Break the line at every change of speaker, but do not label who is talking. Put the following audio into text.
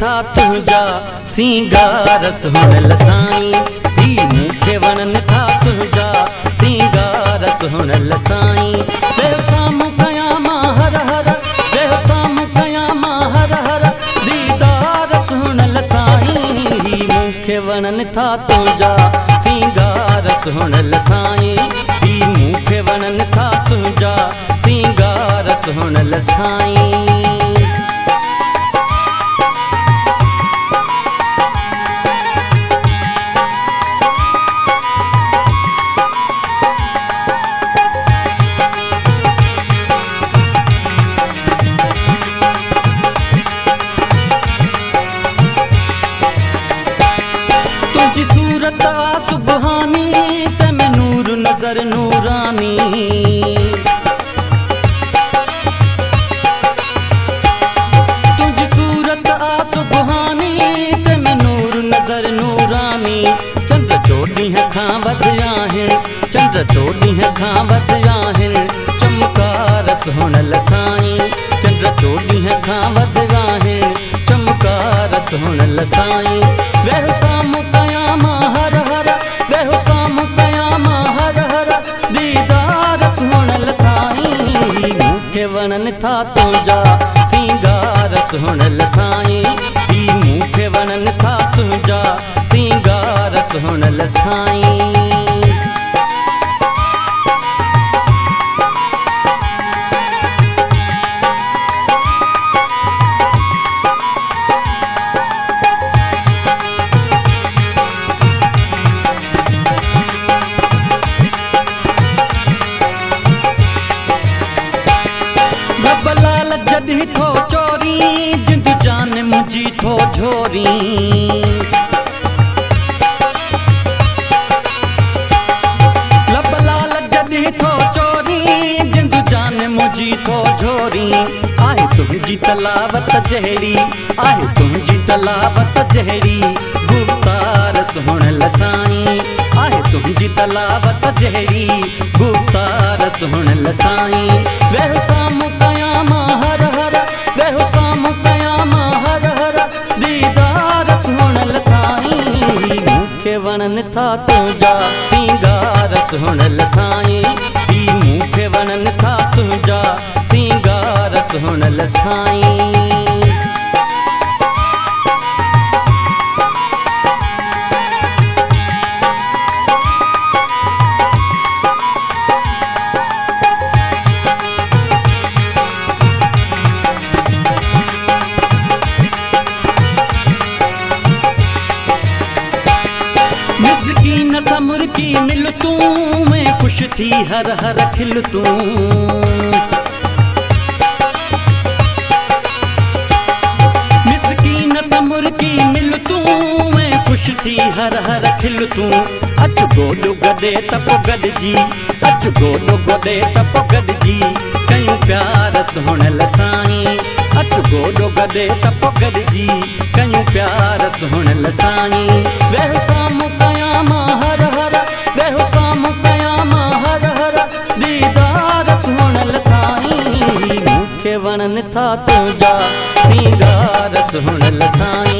था तुझा सिंगार सुहिणल साईं ही मूंखे वणनि था तुझा सिंगार सुहिणल साईं ॿियो साम्हूं कयां मां हर हर ॿियो साम्हूं कयां मां हर हर दीदार सुहिणल साईं ही मूंखे वणनि था तुझा सिंगार सुहिणल साईं ही मूंखे वणनि था तुझा सिंगार सुहिणल साईं सूरत सुबहानी तमें नूर नजर नूरानी तुझी सूरत सुबहानी तमें नूर नजर नूरानी चंद्र चोॾींहं खां वधि आहिनि चंद्र चोॾींहं खां वधि आहिनि चमकार सुहिणल साईं चंद्र चोॾींहं खां वधि आहिनि चमकार सुहिणल साईं वेह साम्हूं कयां मां हर हर वेह साम्हूं कयां मां हर हर दीदार सुहिणल साईं मूंखे वणनि था तुझा सिंगार सुहिणल साईं ही मूंखे वणनि था तुझा सिंगार सुहिणल साईं जॾहिं थो चोरी जिंद जान मुंहिंजी थो झोरी लब लाल जॾहिं थो चोरी जिंद जान मुंहिंजी थो झोरी आहे तुंहिंजी तलावत जहिड़ी आहे तुंहिंजी तलावत जहिड़ी गुफ़्तार सुहिणल साईं आहे तुंहिंजी तलावत जहिड़ी गुफ़्तार सुहिणल साईं वेह साम्हूं कयां मां हर हर वेह साम्हूं कयां मां हर हर दीदार सुहिणल साईं मूंखे वणनि था तुझा सिंगार सुहिणल साईं ही मूंखे वणनि था तुझा सिंगार सुहिणल साईं मुर्गी मिल तूं मैं खुश थी हर हर खिल तूं मिस्कीन त मुर्गी मिल तूं मैं खुश थी हर हर खिल तूं अच गोॾो गॾे त पोइ गॾिजी अच गोॾो गॾे त पोइ गॾिजी कयूं प्यार सुहिणल साईं अच गोॾो गॾे त पोइ गॾिजी कयूं प्यार सुहिणल साईं वेह साम्हूं कयां मां हर हर वेह साम्हूं कयां मां हर हर दीदार सुहिणल साईं मूंखे वणनि था तुझा सिंगार सुहिणल साईं